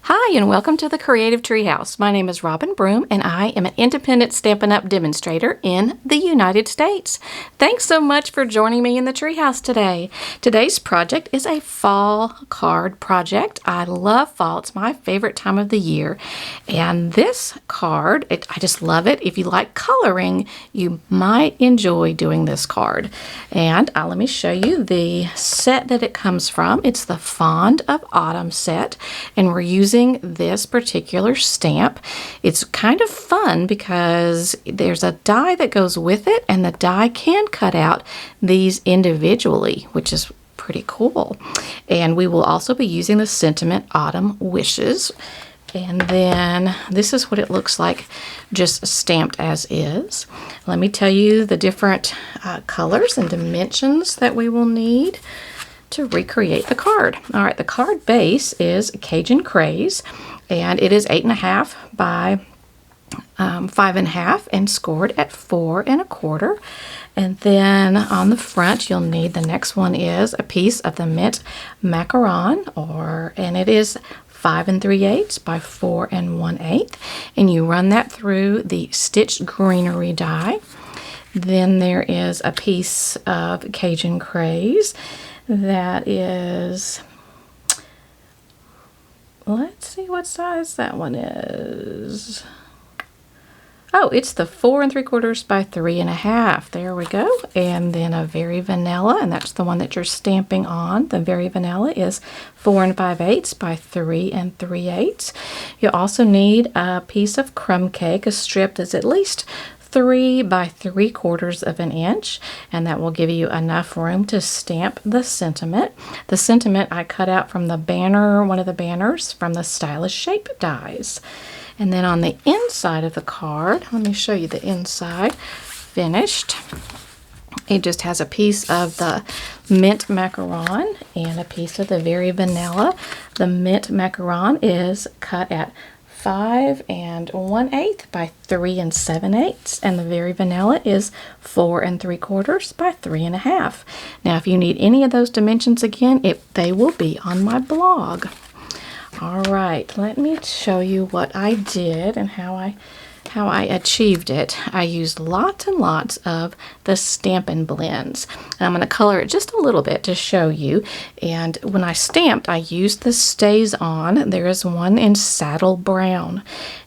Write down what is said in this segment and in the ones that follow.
Hi, and welcome to the Creative Treehouse. My name is Robin Broom, and I am an independent Stampin' Up! Demonstrator in the United States. Thanks so much for joining me in the Treehouse today. Today's project is a fall card project. I love fall. It's my favorite time of the year. And this card, I just love it. If you like coloring, you might enjoy doing this card. And let me show you the set that it comes from. It's the Fond of Autumn set, and we're using this particular stamp. It's kind of fun because there's a die that goes with it, and the die can cut out these individually, which is pretty cool. And we will also be using the Sentiment Autumn Wishes. And then this is what it looks like just stamped as is. Let me tell you the different colors and dimensions that we will need to recreate the card. All right, the card base is Cajun Craze, and it is 8.5 by 5.5 and scored at 4 1/4. And then on the front, you'll need, the next one is a piece of the Mint Macaron, and it is 5 3/8 by 4 1/8, and you run that through the Stitch Greenery die. Then there is a piece of Cajun Craze that is, let's see what size that one is. Oh, it's the 4 3/4 by 3 1/2. There we go. And then a Very Vanilla, and that's the one that you're stamping on. The Very Vanilla is 4 5/8 by 3 3/8. You also need a piece of crumb cake, a strip that's at least 3 by 3/4 of an inch, and that will give you enough room to stamp the sentiment. The sentiment I cut out from the banner, one of the banners from the Stylish Shape dies. And then on the inside of the card, let me show you the inside finished. It just has a piece of the Mint Macaron and a piece of the Very Vanilla. The Mint Macaron is cut at 5 1/8 by 3 7/8, and the Very Vanilla is 4 3/4 by 3 1/2. Now, if you need any of those dimensions again, they will be on my blog. All right, let me show you what I did and how I achieved it. I used lots and lots of the Stampin' Blends. I'm going to color it just a little bit to show you. And when I stamped, I used the Stays On. There is one in Saddle Brown,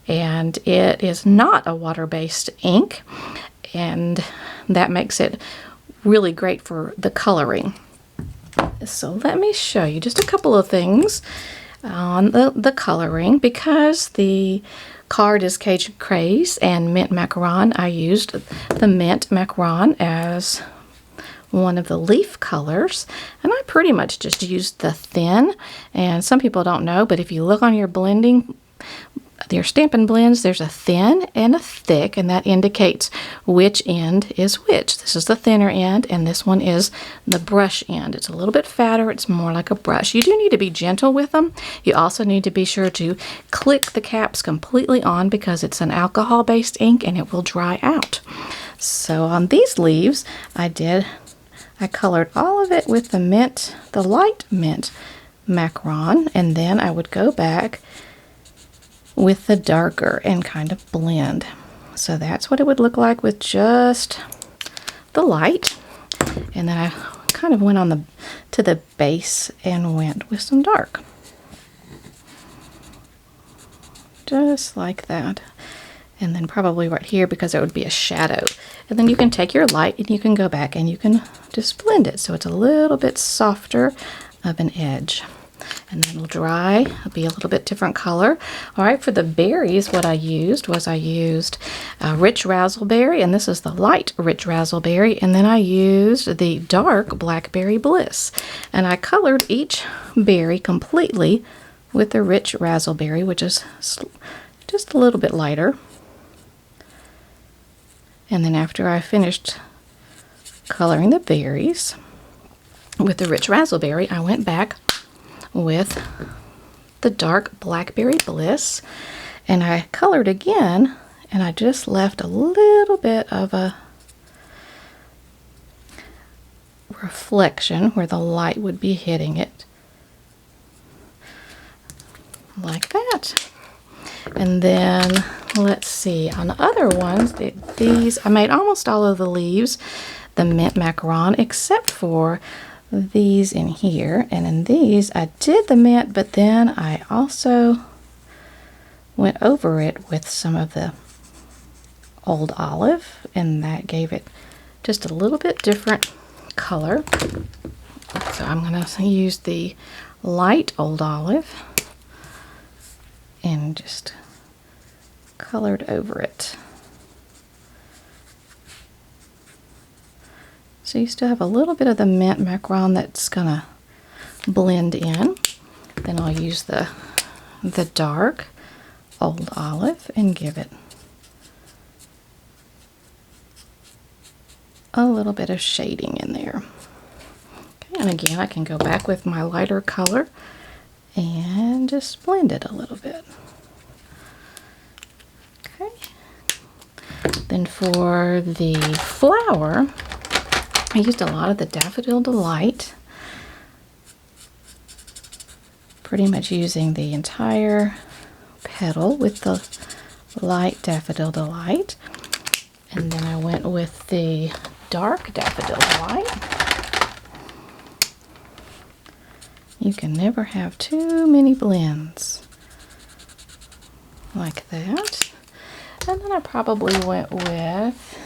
and it is not a water-based ink, and that makes it really great for the coloring. So let me show you just a couple of things on the coloring. Because the card is Cajun Craze and Mint Macaron, I used the Mint Macaron as one of the leaf colors, and I pretty much just used the thin. And some people don't know, but if you look on your Stampin' Blends, there's a thin and a thick, and that indicates which end is which. This is the thinner end, and this one is the brush end. It's a little bit fatter. It's more like a brush. You do need to be gentle with them. You also need to be sure to click the caps completely on, because it's an alcohol-based ink and it will dry out. So on these leaves, I colored all of it with the light Mint Macaron, and then I would go back with the darker and kind of blend. So that's what it would look like with just the light. And then I kind of went to the base and went with some dark. Just like that. And then probably right here, because it would be a shadow. And then you can take your light and you can go back and you can just blend it so it's a little bit softer of an edge. And then it'll dry, it'll be a little bit different color. All right, for the berries, what I used was Rich Razzleberry, and this is the light Rich Razzleberry, and then I used the dark Blackberry Bliss. And I colored each berry completely with the Rich Razzleberry, which is just a little bit lighter. And then after I finished coloring the berries with the Rich Razzleberry, I went back with the dark Blackberry Bliss, and I colored again, and I just left a little bit of a reflection where the light would be hitting it, like that. that. And then let's see, on the other ones, these, I made almost all of the leaves the mint macaron except for these in here. And in these I did the mint, but then I also went over it with some of the old olive, and that gave it just a little bit different color. So I'm going to use the light old olive and just colored over it. So you still have a little bit of the mint macaron that's gonna blend in. Then I'll use the dark old olive and give it a little bit of shading in there. Okay, and again, I can go back with my lighter color and just blend it a little bit. Okay. Then for the flower, I used a lot of the Daffodil Delight, pretty much using the entire petal with the light Daffodil Delight. And then I went with the dark Daffodil Delight. You can never have too many blends like that. And then I probably went with,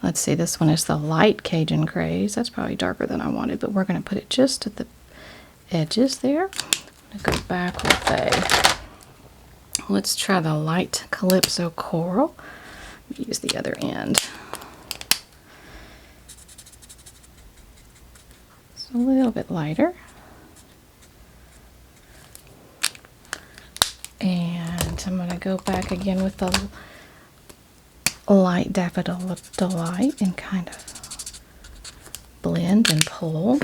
let's see, this one is the light Cajun Craze. That's probably darker than I wanted, but we're going to put it just at the edges there. I'm going to go back with a, let's try the light Calypso Coral. Use the other end. It's a little bit lighter. And I'm going to go back again with the light Daffodil Delight and kind of blend and pull.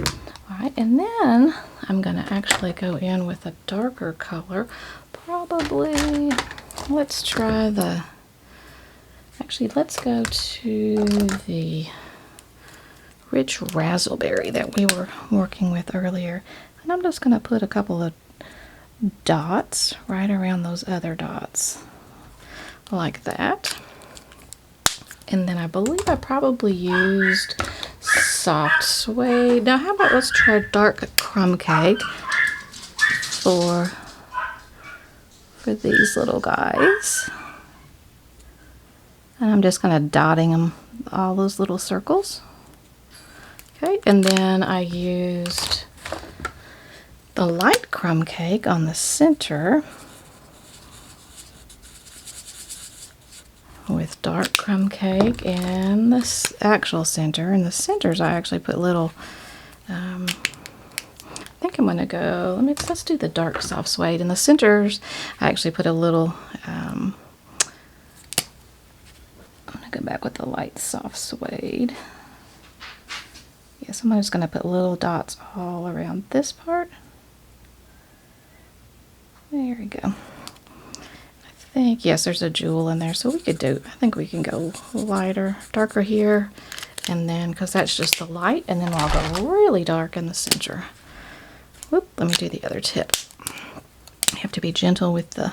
Alright, and then I'm going to actually go in with a darker color. Probably, let's try the, actually let's go to the rich razzleberry that we were working with earlier. And I'm just going to put a couple of dots right around those other dots like that. And then I believe I probably used soft suede. Now how about let's try dark crumb cake for these little guys. And I'm just kind of dotting them, all those little circles. Okay, and then I used the light crumb cake on the center with dark crumb cake and this actual center. And the centers I actually put little, I think I'm gonna go, let's do the dark soft suede. And the centers I actually put a little, I'm gonna go back with the light soft suede. Yes, I'm just gonna put little dots all around this part. There we go. I think, yes, there's a jewel in there, so we could do, I think we can go lighter, darker here, and then, because that's just the light, and then I'll go really dark in the center. Whoop, let me do the other tip. You have to be gentle with the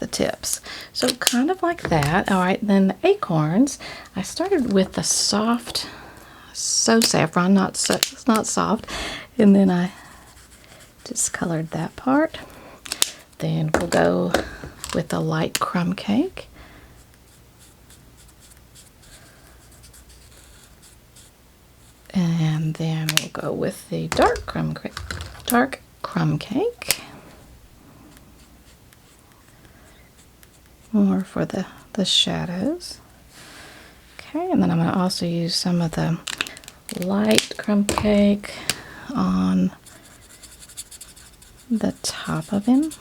tips. So kind of like that. All right, then the acorns, I started with the soft, so saffron, not soft, and then I just colored that part. Then we'll go with the light crumb cake. And then we'll go with the dark crumb cake. More for the shadows. Okay, and then I'm going to also use some of the light crumb cake on the top of him.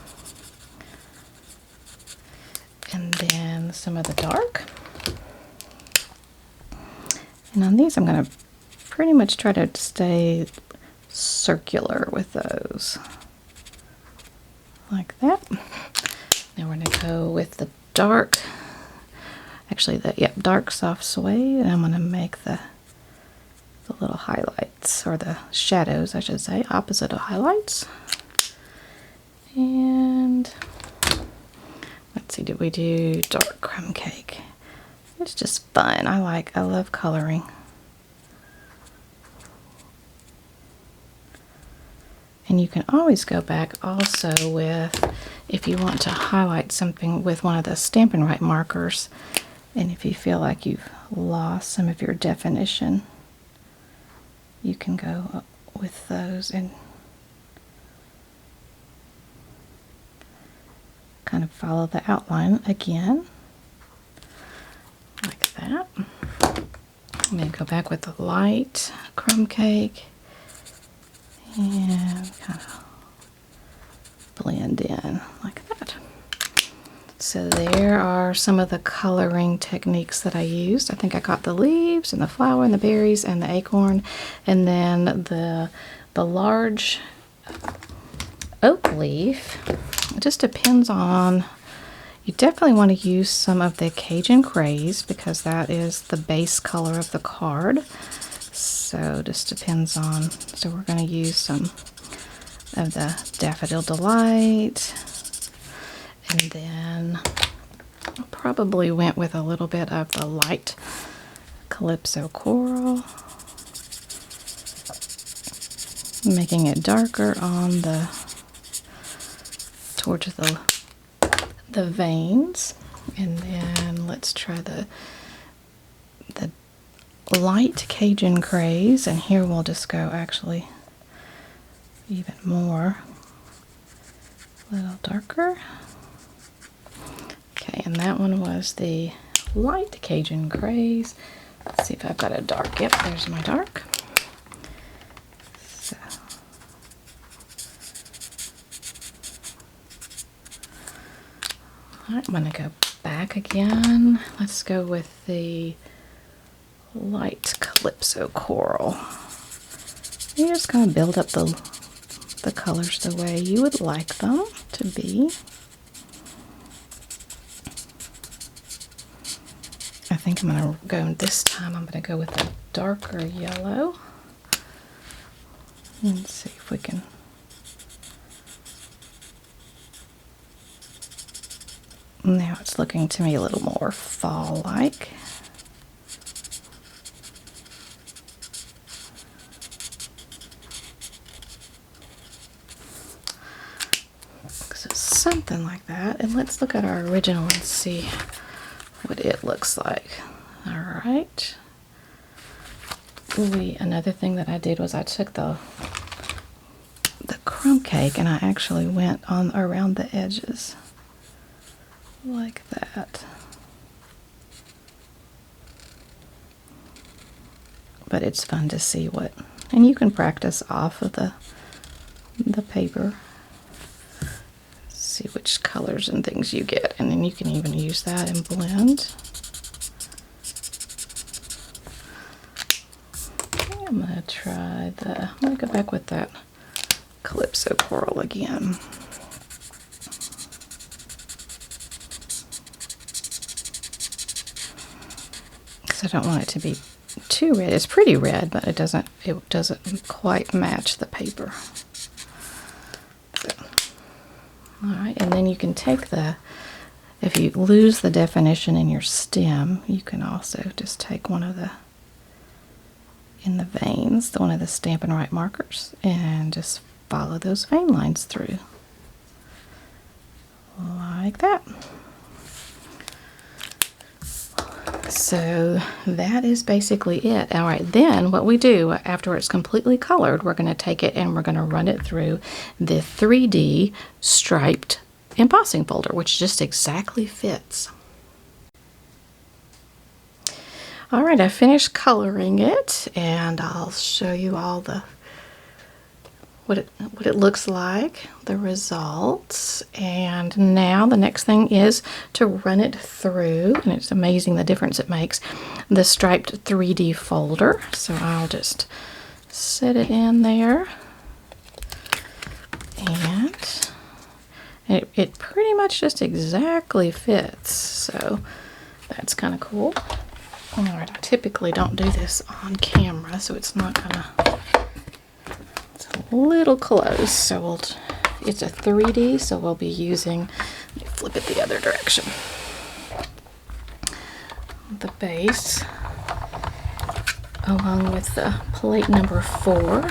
And then some of the dark. And on these I'm going to pretty much try to stay circular with those. Like that. Now we're going to go with the dark, actually dark soft suede, and I'm going to make the little highlights, or the shadows I should say, opposite of highlights. And let's see, did we do dark crumb cake? It's just fun. I love coloring. And you can always go back also with, if you want to highlight something with one of the Stampin' Right markers, and if you feel like you've lost some of your definition, you can go with those and kind of follow the outline again, like that. I'm going to go back with the light crumb cake and kind of blend in like that. So there are some of the coloring techniques that I used. I think I got the leaves and the flower and the berries and the acorn, and then the large oak leaf. It just depends on, you definitely want to use some of the Cajun Craze because that is the base color of the card. So just depends on, so we're going to use some of the Daffodil Delight, and then I probably went with a little bit of the light Calypso Coral, making it darker on the towards the veins. And then let's try the light Cajun Craze, and here we'll just go actually even more, a little darker. Okay, and that one was the light Cajun Craze. Let's see if I've got a dark. Yep, there's my dark. So I'm going to go back again. Let's go with the light Calypso Coral. You're just going to build up the colors the way you would like them to be. I think I'm going to go, this time I'm going to go with a darker yellow. Let's see if we can. Now it's looking to me a little more fall-like. So something like that. And let's look at our original and see what it looks like. All right. Another thing that I did was I took the crumb cake and I actually went on around the edges like that. But it's fun to see what, and you can practice off of the paper. See which colors and things you get, and then you can even use that in Blend. Okay, I'm gonna go back with that Calypso Coral again. Because I don't want it to be too red. It's pretty red, but it doesn't quite match the paper. So, all right, and then you can take if you lose the definition in your stem, you can also just take one of in the veins, one of the Stampin' Right markers, and just follow those vein lines through. Like that. So that is basically it. All right, then what we do after it's completely colored, we're going to take it and we're going to run it through the 3D striped embossing folder, which just exactly fits. All right, I finished coloring it, and I'll show you all what it looks like, the results. And now the next thing is to run it through, and it's amazing the difference it makes, the striped 3D folder. So I'll just set it in there, and it pretty much just exactly fits, so that's kind of cool. All right, I typically don't do this on camera, so it's not gonna, it's a little close, so it's a 3D, so we'll be using, let me flip it the other direction, the base along with the plate number 4.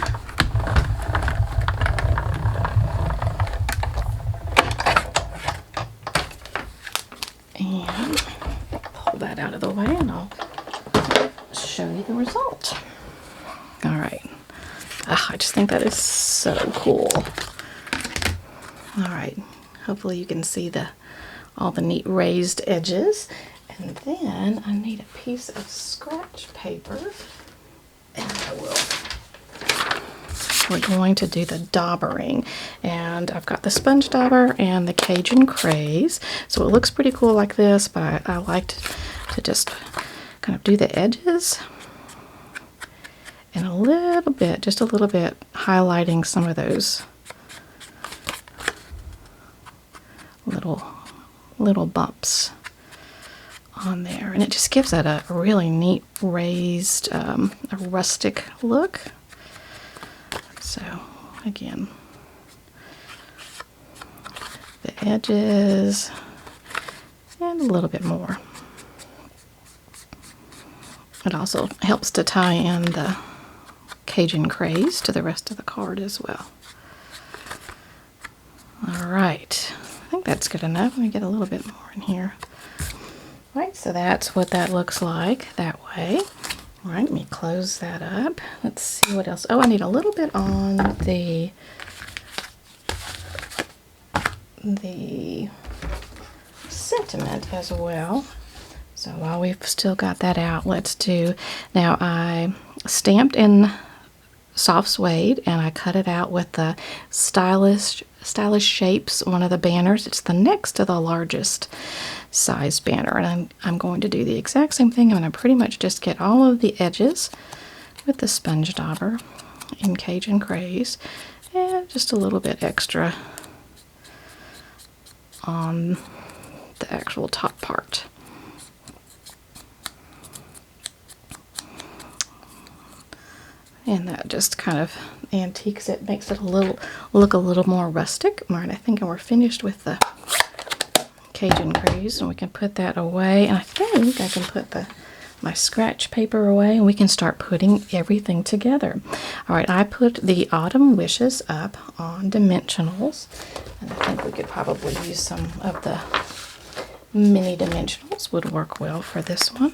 And pull that out of the way and I'll show you the result. All right. I just think that is so cool. All right. Hopefully you can see all the neat raised edges. And then I need a piece of scratch paper. And we're going to do the daubering. And I've got the sponge dauber and the Cajun Craze. So it looks pretty cool like this, but I like to just kind of do the edges. And a little bit, just a little bit, highlighting some of those little bumps on there. And it just gives it a really neat raised, a rustic look. So again, the edges and a little bit more. It also helps to tie in the Cajun Craze to the rest of the card as well. All right, I think that's good enough. Let me get a little bit more in here. All right, so that's what that looks like that way. All right, let me close that up. Let's see what else. Oh, I need a little bit on the sentiment as well. So while we've still got that out, let's do, now I stamped in soft suede and I cut it out with the Stylish Shapes, one of the banners. It's the next to the largest size banner, and I'm going to do the exact same thing. I'm going to pretty much just get all of the edges with the sponge dauber in Cajun Craze and just a little bit extra on the actual top part. And that just kind of antiques it, makes it look a little more rustic. All right, I think we're finished with the Cajun Craze, and we can put that away. And I think I can put my scratch paper away, and we can start putting everything together. All right, I put the Autumn Wishes up on dimensionals, and I think we could probably use some of the mini dimensionals, would work well for this one.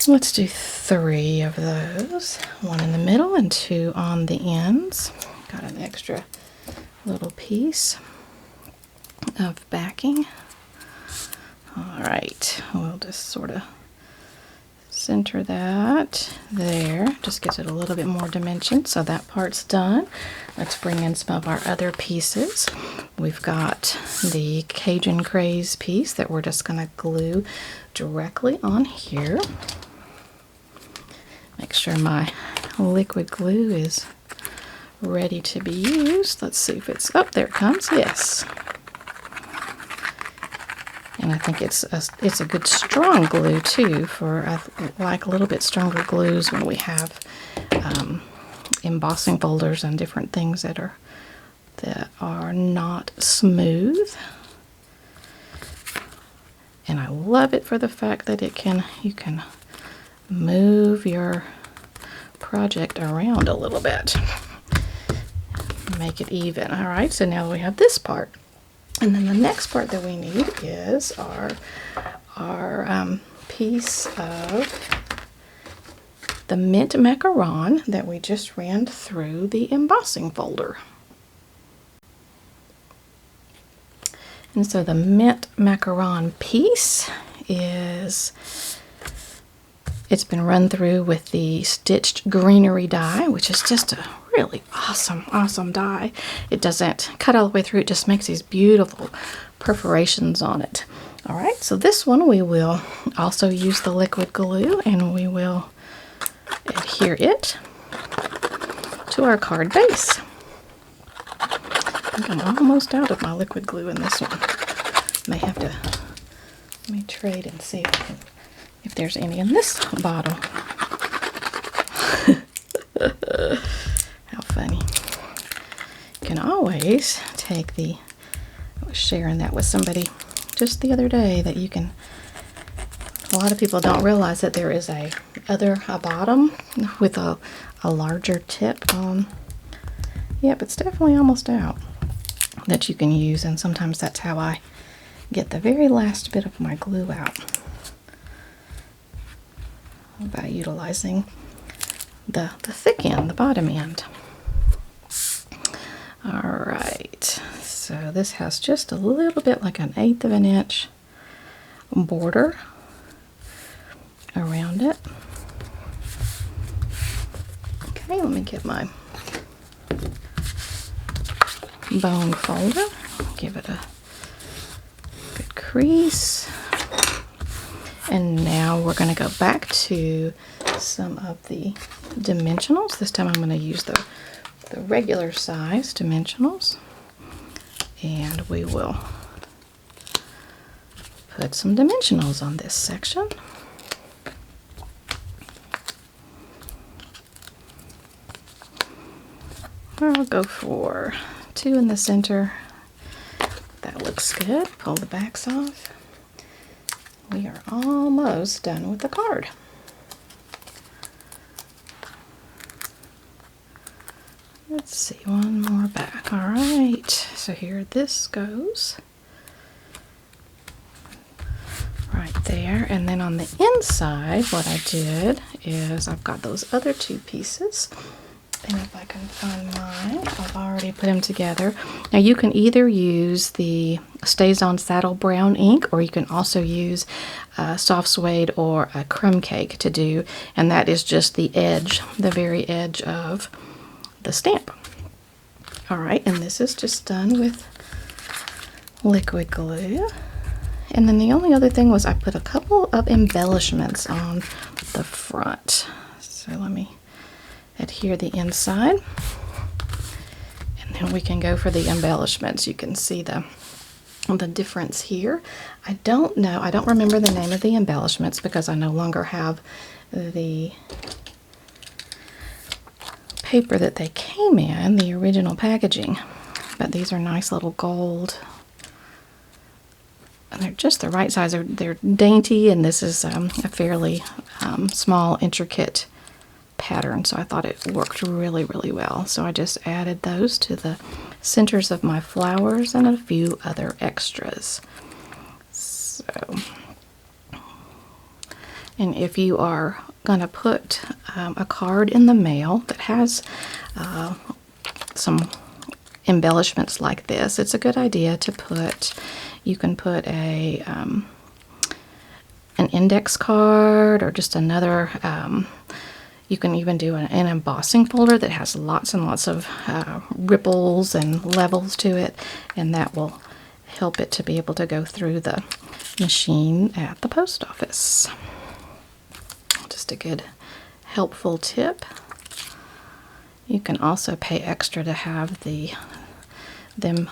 Let's do 3 of those, 1 in the middle and 2 on the ends. Got an extra little piece of backing. All right, we'll just sort of center that there. Just gives it a little bit more dimension. So that part's done. Let's bring in some of our other pieces. We've got the Cajun Craze piece that we're just going to glue directly on here. Make sure my liquid glue is ready to be used. Let's see if it's, oh, there it comes, yes. And I think it's a good strong glue too, for I like a little bit stronger glues when we have embossing folders and different things that are not smooth. And I love it for the fact that you can move your project around a little bit, make it even. All right, so now we have this part, and then the next part that we need is our piece of the mint macaron that we just ran through the embossing folder. And so the mint macaron piece it's been run through with the stitched greenery die, which is just a really awesome die. It doesn't cut all the way through, it just makes these beautiful perforations on it. All right, so this one we will also use the liquid glue, and we will adhere it to our card base. I think I'm almost out of my liquid glue in this one. May have to, let me trade and see if there's any in this bottle. How funny. You can always always take I was sharing that with somebody just the other day, that you can, a lot of people don't realize that there is a bottom with a larger tip on. Yep, it's definitely almost out, that you can use, and sometimes that's how I get the very last bit of my glue out, by utilizing the thick end, the bottom end. Alright, so this has just a little bit like 1/8 of an inch border around it. Okay, let me get my bone folder, give it a good crease, and now we're going to go back to some of the dimensionals. This time I'm going to use the regular size dimensionals, and we will put some dimensionals on this section. I'll go for 2 in the center. That looks good. Pull the backs off. We are almost done with the card. Let's see, one more back. All right, so here this goes. Right there, and then on the inside, what I did is I've got those other 2 pieces. And if I can find mine, I've already put them together. Now you can either use the Stays On Saddle Brown ink, or you can also use soft suede or a crumb cake to do, and that is just the edge, the very edge of the stamp. Alright, and this is just done with liquid glue. And then the only other thing was I put a couple of embellishments on the front. So let me adhere the inside, and then we can go for the embellishments. You can see the difference here. I don't remember the name of the embellishments because I no longer have the paper that they came in, the original packaging, but these are nice little gold, and they're just the right size. They're dainty, and this is a fairly small, intricate pattern, so I thought it worked really, really well. So I just added those to the centers of my flowers and a few other extras. So, and if you are gonna put a card in the mail that has some embellishments like this, it's a good idea to put, you can put an index card, or just another you can even do an embossing folder that has lots and lots of ripples and levels to it, and that will help it to be able to go through the machine at the post office. Just a good helpful tip. You can also pay extra to have them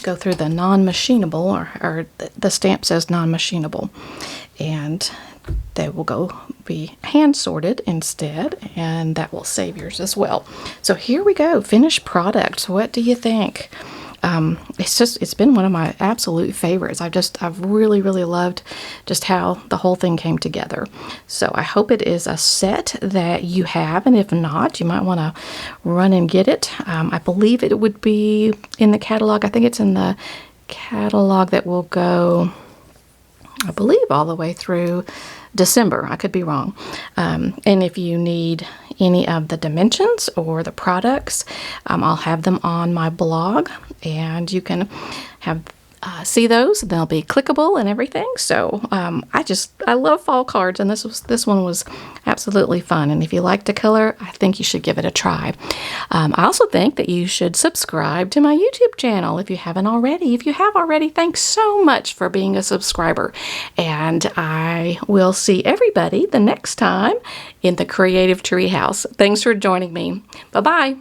go through the non-machinable, or the stamp says non-machinable, and they will be hand sorted instead, and that will save yours as well. So here we go, finished product. What do you think? It's been one of my absolute favorites. I've really, really loved just how the whole thing came together. So I hope it is a set that you have, and if not, you might want to run and get it. I believe it would be in the catalog. I think it's in the catalog that will go, I believe, all the way through December. I could be wrong. And if you need any of the dimensions or the products, I'll have them on my blog, and you can see those. They'll be clickable and everything. So I love fall cards, and this one was absolutely fun. And if you like to color, I think you should give it a try. I also think that you should subscribe to my YouTube channel if you haven't already. If you have already, thanks so much for being a subscriber. And I will see everybody the next time in the Creative Treehouse. Thanks for joining me. Bye-bye.